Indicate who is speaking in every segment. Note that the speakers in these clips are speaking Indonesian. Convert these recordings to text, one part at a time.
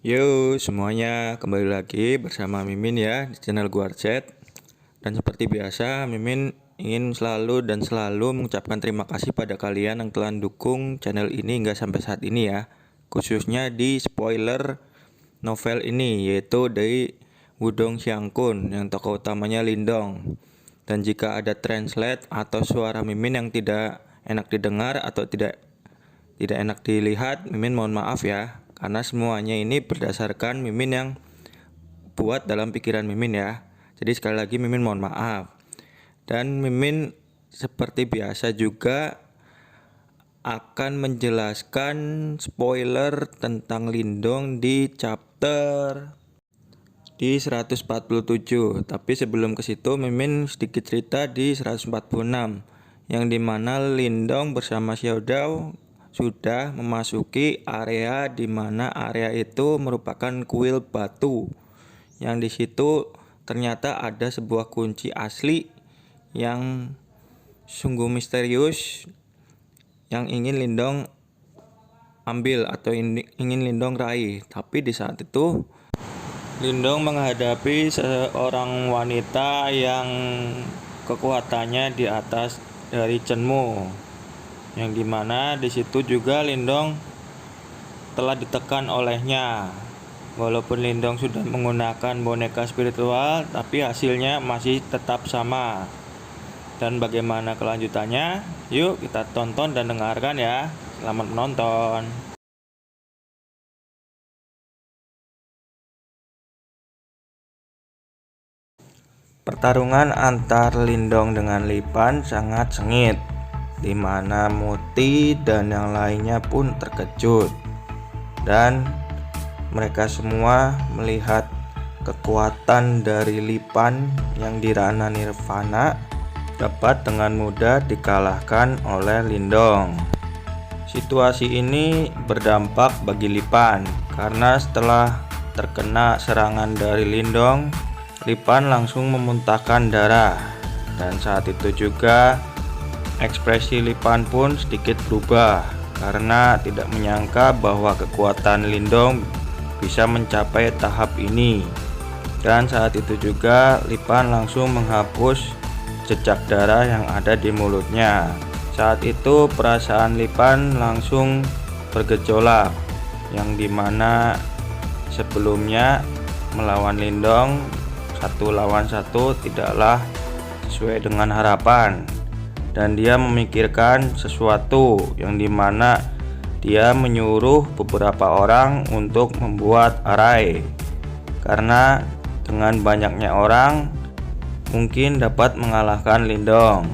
Speaker 1: Yo semuanya, kembali lagi bersama Mimin ya di channel Guarcet. Dan seperti biasa, Mimin ingin selalu mengucapkan terima kasih pada kalian yang telah dukung channel ini hingga sampai saat ini ya. Khususnya di spoiler novel ini, yaitu dari Wudong Xiangkun yang tokoh utamanya Lindong. Dan jika ada translate atau suara Mimin yang tidak enak didengar atau tidak enak dilihat, Mimin mohon maaf ya, karena semuanya ini berdasarkan Mimin yang buat dalam pikiran Mimin ya. Jadi sekali lagi Mimin mohon maaf. Dan Mimin seperti biasa juga akan menjelaskan spoiler tentang Lindong di chapter di 147. Tapi sebelum ke situ Mimin sedikit cerita di 146, yang dimana Lindong bersama Xiao Dao sudah memasuki area di mana area itu merupakan kuil batu, yang di situ ternyata ada sebuah kunci asli yang sungguh misterius yang ingin Lindong ambil atau ingin Lindong raih. Tapi di saat itu Lindong menghadapi seorang wanita yang kekuatannya di atas dari Chenmu, yang dimana di situ juga Lindong telah ditekan olehnya. Walaupun Lindong sudah menggunakan boneka spiritual, tapi hasilnya masih tetap sama. Dan bagaimana kelanjutannya? Yuk kita tonton dan dengarkan ya. Selamat menonton. Pertarungan antar Lindong dengan Lipan sangat sengit, di mana Muti dan yang lainnya pun terkejut. Dan mereka semua melihat kekuatan dari Lipan yang di ranah Nirvana dapat dengan mudah dikalahkan oleh Lindong. Situasi ini berdampak bagi Lipan karena setelah terkena serangan dari Lindong, Lipan langsung memuntahkan darah. Dan saat itu juga ekspresi Lipan pun sedikit berubah karena tidak menyangka bahwa kekuatan Lindong bisa mencapai tahap ini. Dan saat itu juga Lipan langsung menghapus jejak darah yang ada di mulutnya. Saat itu perasaan Lipan langsung bergejolak, yang dimana sebelumnya melawan Lindong 1 lawan 1 tidaklah sesuai dengan harapan, dan dia memikirkan sesuatu yang dimana dia menyuruh beberapa orang untuk membuat arai, karena dengan banyaknya orang mungkin dapat mengalahkan Lindong.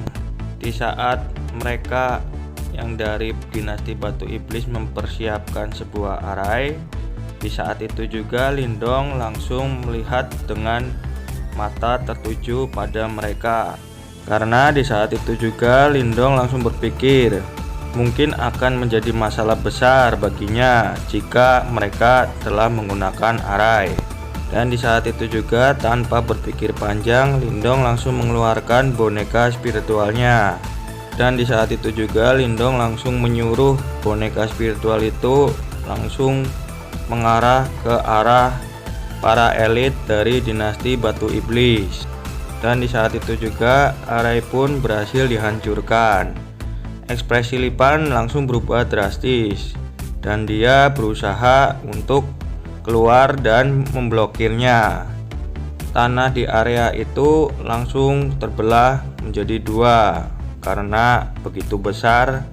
Speaker 1: Di saat mereka yang dari dinasti Batu Iblis mempersiapkan sebuah arai, di saat itu juga Lindong langsung melihat dengan mata tertuju pada mereka. Karena di saat itu juga Lindong langsung berpikir mungkin akan menjadi masalah besar baginya jika mereka telah menggunakan arai. Dan di saat itu juga tanpa berpikir panjang, Lindong langsung mengeluarkan boneka spiritualnya. Dan di saat itu juga Lindong langsung menyuruh boneka spiritual itu langsung mengarah ke arah para elit dari dinasti Batu Iblis. Dan di saat itu juga arai pun berhasil dihancurkan. Ekspresi Lipan langsung berubah drastis, dan dia berusaha untuk keluar dan memblokirnya. Tanah di area itu langsung terbelah menjadi 2 karena begitu besar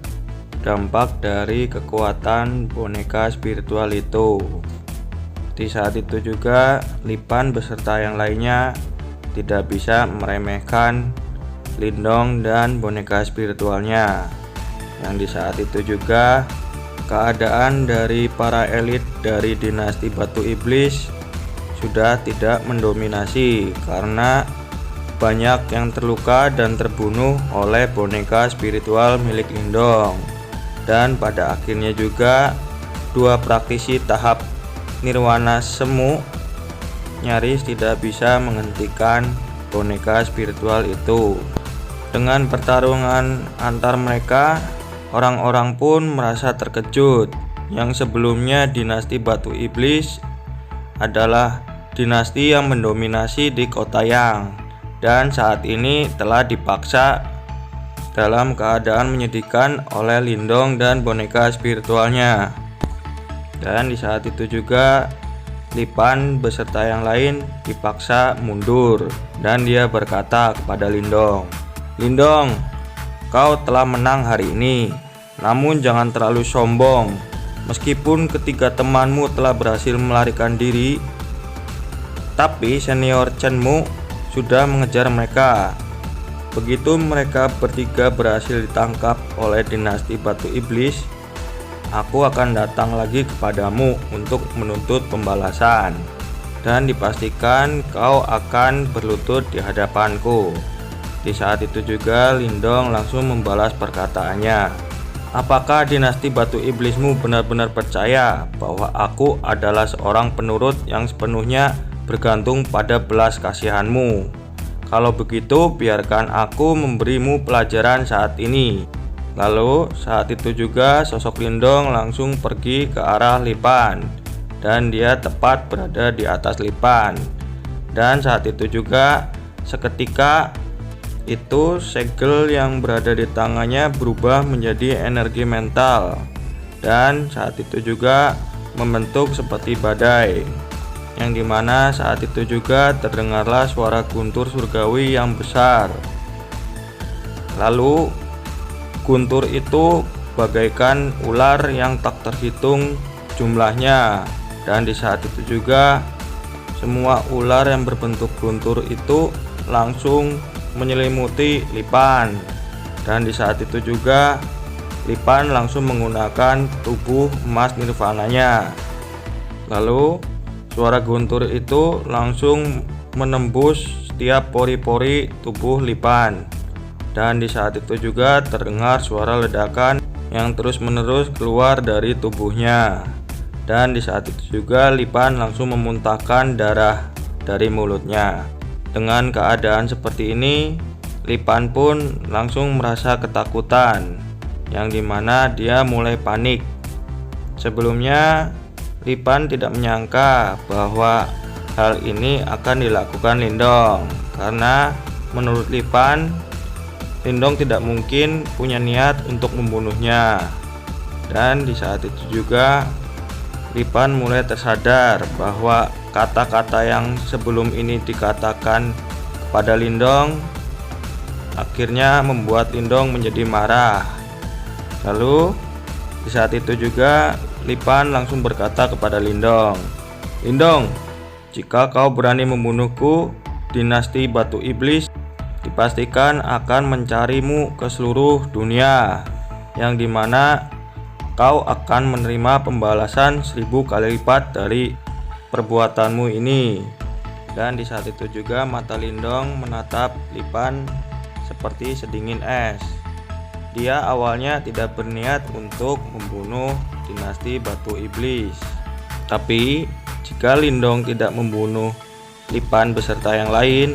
Speaker 1: dampak dari kekuatan boneka spiritual itu. Di saat itu juga Lipan beserta yang lainnya tidak bisa meremehkan Lindong dan boneka spiritualnya. Yang di saat itu juga keadaan dari para elit dari dinasti Batu Iblis sudah tidak mendominasi karena banyak yang terluka dan terbunuh oleh boneka spiritual milik Lindong. Dan pada akhirnya juga 2 praktisi tahap Nirwana Semu nyaris tidak bisa menghentikan boneka spiritual itu. Dengan pertarungan antar mereka, orang-orang pun merasa terkejut. Yang sebelumnya dinasti Batu Iblis adalah dinasti yang mendominasi di kota Yang, dan saat ini telah dipaksa dalam keadaan menyedihkan oleh Lindong dan boneka spiritualnya. Dan di saat itu juga Lipan beserta yang lain dipaksa mundur, dan dia berkata kepada Lindong, "Lindong, kau telah menang hari ini, namun jangan terlalu sombong. Meskipun ketiga temanmu telah berhasil melarikan diri, tapi senior Chenmu sudah mengejar mereka. Begitu mereka bertiga berhasil ditangkap oleh dinasti Batu Iblis, aku akan datang lagi kepadamu untuk menuntut pembalasan, dan dipastikan kau akan berlutut di hadapanku." Di saat itu juga Lindong langsung membalas perkataannya, "Apakah dinasti Batu Iblismu benar-benar percaya bahwa aku adalah seorang penurut yang sepenuhnya bergantung pada belas kasihanmu? Kalau begitu, biarkan aku memberimu pelajaran saat ini." Lalu saat itu juga sosok Lindong langsung pergi ke arah Lipan, dan dia tepat berada di atas Lipan. Dan saat itu juga seketika itu segel yang berada di tangannya berubah menjadi energi mental, dan saat itu juga membentuk seperti badai, yang dimana saat itu juga terdengarlah suara guntur surgawi yang besar. Lalu guntur itu bagaikan ular yang tak terhitung jumlahnya, dan di saat itu juga semua ular yang berbentuk guntur itu langsung menyelimuti Lipan, dan di saat itu juga Lipan langsung menggunakan tubuh emas nirvananya. Lalu suara guntur itu langsung menembus setiap pori-pori tubuh Lipan, dan di saat itu juga terdengar suara ledakan yang terus-menerus keluar dari tubuhnya. Dan di saat itu juga Lipan langsung memuntahkan darah dari mulutnya. Dengan keadaan seperti ini, Lipan pun langsung merasa ketakutan, yang dimana dia mulai panik. Sebelumnya Lipan tidak menyangka bahwa hal ini akan dilakukan Lindong, karena menurut Lipan, Lindong tidak mungkin punya niat untuk membunuhnya. Dan di saat itu juga Lipan mulai tersadar bahwa kata-kata yang sebelum ini dikatakan kepada Lindong akhirnya membuat Lindong menjadi marah. Lalu di saat itu juga Lipan langsung berkata kepada Lindong, "Lindong, jika kau berani membunuhku, dinasti Batu Iblis dipastikan akan mencarimu ke seluruh dunia, yang dimana kau akan menerima pembalasan 1000 kali lipat dari perbuatanmu ini." Dan di saat itu juga mata Lindong menatap Lipan seperti sedingin es. Dia awalnya tidak berniat untuk membunuh dinasti Batu Iblis, tapi jika Lindong tidak membunuh Lipan beserta yang lain,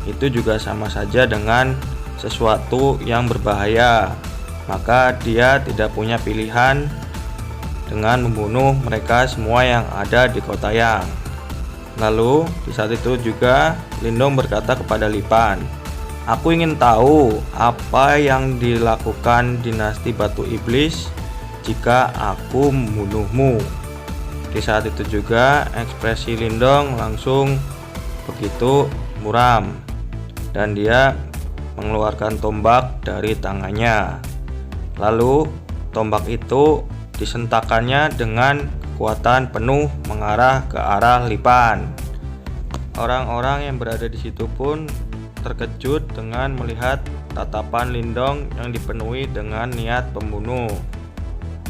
Speaker 1: itu juga sama saja dengan sesuatu yang berbahaya. Maka dia tidak punya pilihan dengan membunuh mereka semua yang ada di kota Yang. Lalu di saat itu juga Lindong berkata kepada Lipan, "Aku ingin tahu apa yang dilakukan dinasti Batu Iblis jika aku membunuhmu." Di saat itu juga ekspresi Lindong langsung begitu muram, dan dia mengeluarkan tombak dari tangannya. Lalu tombak itu disentakannya dengan kekuatan penuh mengarah ke arah Lipan. Orang-orang yang berada di situ pun terkejut dengan melihat tatapan Lindong yang dipenuhi dengan niat pembunuh.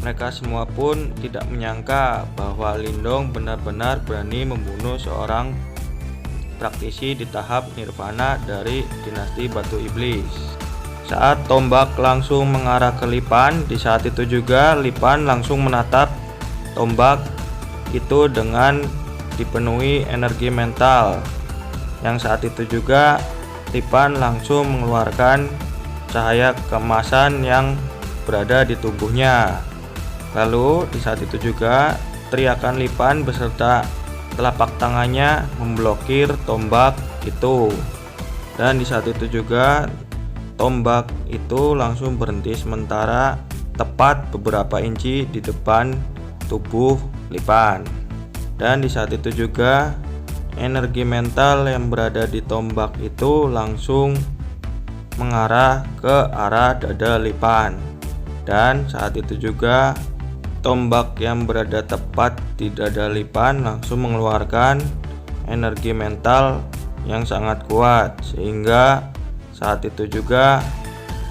Speaker 1: Mereka semua pun tidak menyangka bahwa Lindong benar-benar berani membunuh seorang praktisi di tahap nirvana dari dinasti Batu Iblis. Saat tombak langsung mengarah ke Lipan, di saat itu juga Lipan langsung menatap tombak itu dengan dipenuhi energi mental, yang saat itu juga Lipan langsung mengeluarkan cahaya keemasan yang berada di tubuhnya. Lalu di saat itu juga teriakan Lipan beserta telapak tangannya memblokir tombak itu. Dan di saat itu juga tombak itu langsung berhenti sementara tepat beberapa inci di depan tubuh Lipan. Dan di saat itu juga energi mental yang berada di tombak itu langsung mengarah ke arah dada Lipan. Dan saat itu juga tombak yang berada tepat di dada Lipan langsung mengeluarkan energi mental yang sangat kuat, sehingga saat itu juga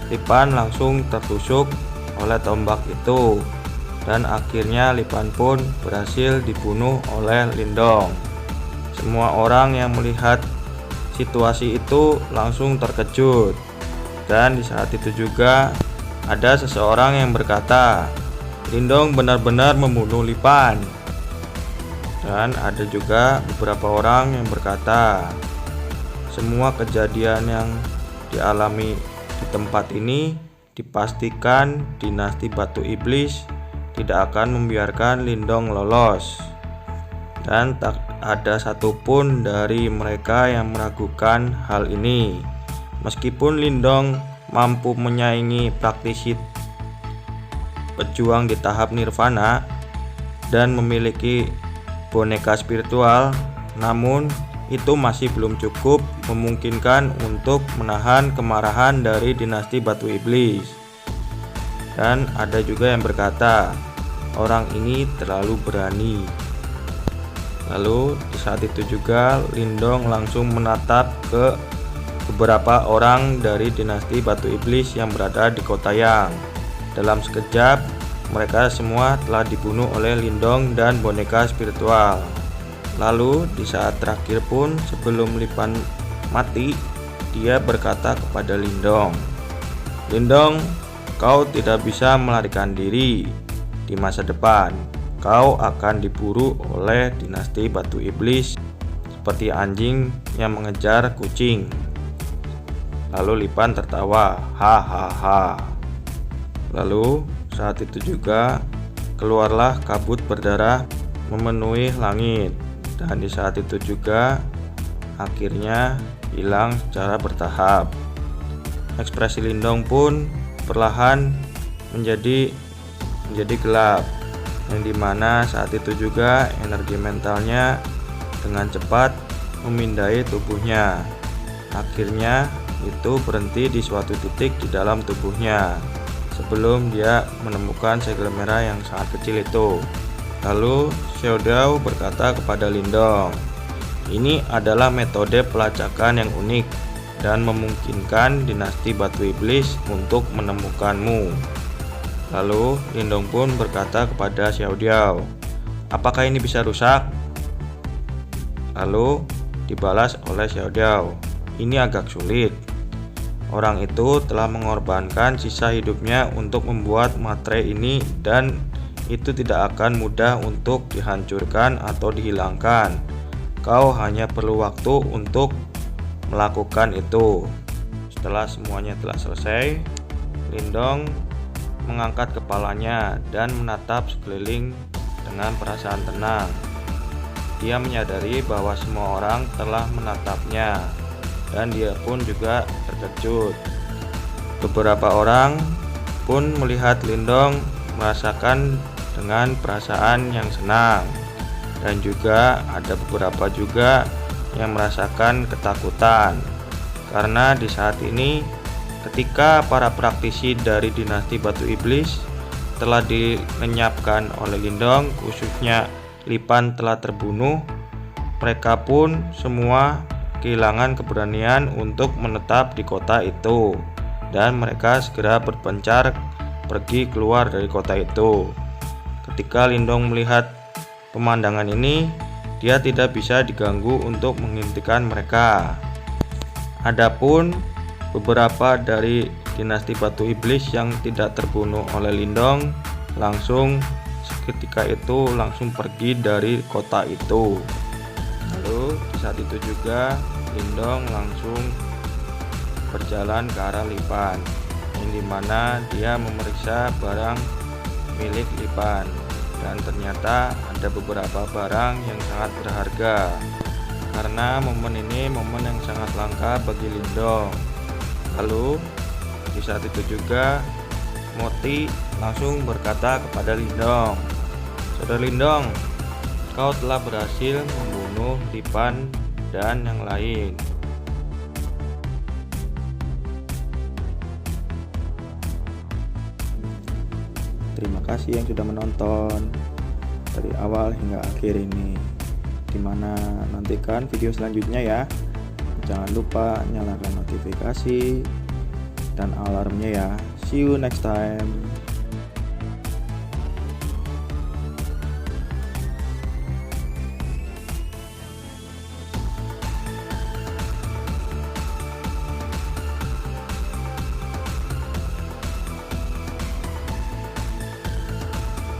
Speaker 1: Lipan langsung tertusuk oleh tombak itu, dan akhirnya Lipan pun berhasil dibunuh oleh Lindong. Semua orang yang melihat situasi itu langsung terkejut, dan di saat itu juga ada seseorang yang berkata, Lindong benar-benar membunuh Lipan. Dan ada juga beberapa orang yang berkata, semua kejadian yang dialami di tempat ini dipastikan dinasti Batu Iblis tidak akan membiarkan Lindong lolos. Dan tak ada satupun dari mereka yang meragukan hal ini. Meskipun Lindong mampu menyaingi praktisi pejuang di tahap nirvana dan memiliki boneka spiritual, namun itu masih belum cukup memungkinkan untuk menahan kemarahan dari dinasti Batu Iblis. Dan ada juga yang berkata, orang ini terlalu berani. Lalu di saat itu juga Lindong langsung menatap ke beberapa orang dari dinasti Batu Iblis yang berada di kota Yang. Dalam sekejap mereka semua telah dibunuh oleh Lindong dan boneka spiritual. Lalu di saat terakhir pun sebelum Lipan mati, dia berkata kepada Lindong, Lindong, kau tidak bisa melarikan diri. Di masa depan kau akan diburu oleh dinasti Batu Iblis seperti anjing yang mengejar kucing. Lalu Lipan tertawa, hahaha. Lalu saat itu juga keluarlah kabut berdarah memenuhi langit. Dan di saat itu juga akhirnya hilang secara bertahap. Ekspresi Lindong pun perlahan menjadi gelap, yang dimana saat itu juga energi mentalnya dengan cepat memindai tubuhnya. Akhirnya itu berhenti di suatu titik di dalam tubuhnya sebelum dia menemukan segel merah yang sangat kecil itu. Lalu Xiao Dao berkata kepada Lindong, ini adalah metode pelacakan yang unik dan memungkinkan dinasti Batu Iblis untuk menemukanmu. Lalu Lindong pun berkata kepada Xiao Dao, apakah ini bisa rusak? Lalu dibalas oleh Xiao Dao, ini agak sulit. Orang itu telah mengorbankan sisa hidupnya untuk membuat materai ini dan itu tidak akan mudah untuk dihancurkan atau dihilangkan. Kau hanya perlu waktu untuk melakukan itu. Setelah semuanya telah selesai, Lindong mengangkat kepalanya dan menatap sekeliling dengan perasaan tenang. Dia menyadari bahwa semua orang telah menatapnya dan dia pun juga terkejut. Beberapa orang pun melihat Lindong merasakan dengan perasaan yang senang, dan juga ada beberapa juga yang merasakan ketakutan karena di saat ini ketika para praktisi dari dinasti Batu Iblis telah dilenyapkan oleh Lindong, khususnya Lipan telah terbunuh, mereka pun semua kehilangan keberanian untuk menetap di kota itu dan mereka segera berpencar pergi keluar dari kota itu. Ketika Lindong melihat pemandangan ini, dia tidak bisa diganggu untuk menghentikan mereka. Adapun beberapa dari dinasti Batu Iblis yang tidak terbunuh oleh Lindong langsung seketika itu langsung pergi dari kota itu. Lalu di saat itu juga Lindong langsung berjalan ke arah Lipan, yang dimana dia memeriksa barang milik Lipan. dan ternyata ada beberapa barang yang sangat berharga, karena momen ini momen yang sangat langka bagi Lindong. Lalu di saat itu juga Moti langsung berkata kepada Lindong, "Saudara Lindong, kau telah berhasil membunuh Lipan dan yang lain."
Speaker 2: Terima kasih yang sudah menonton dari awal hingga akhir ini. Dimana nantikan video selanjutnya ya. Jangan lupa nyalakan notifikasi dan alarmnya ya. See you next time.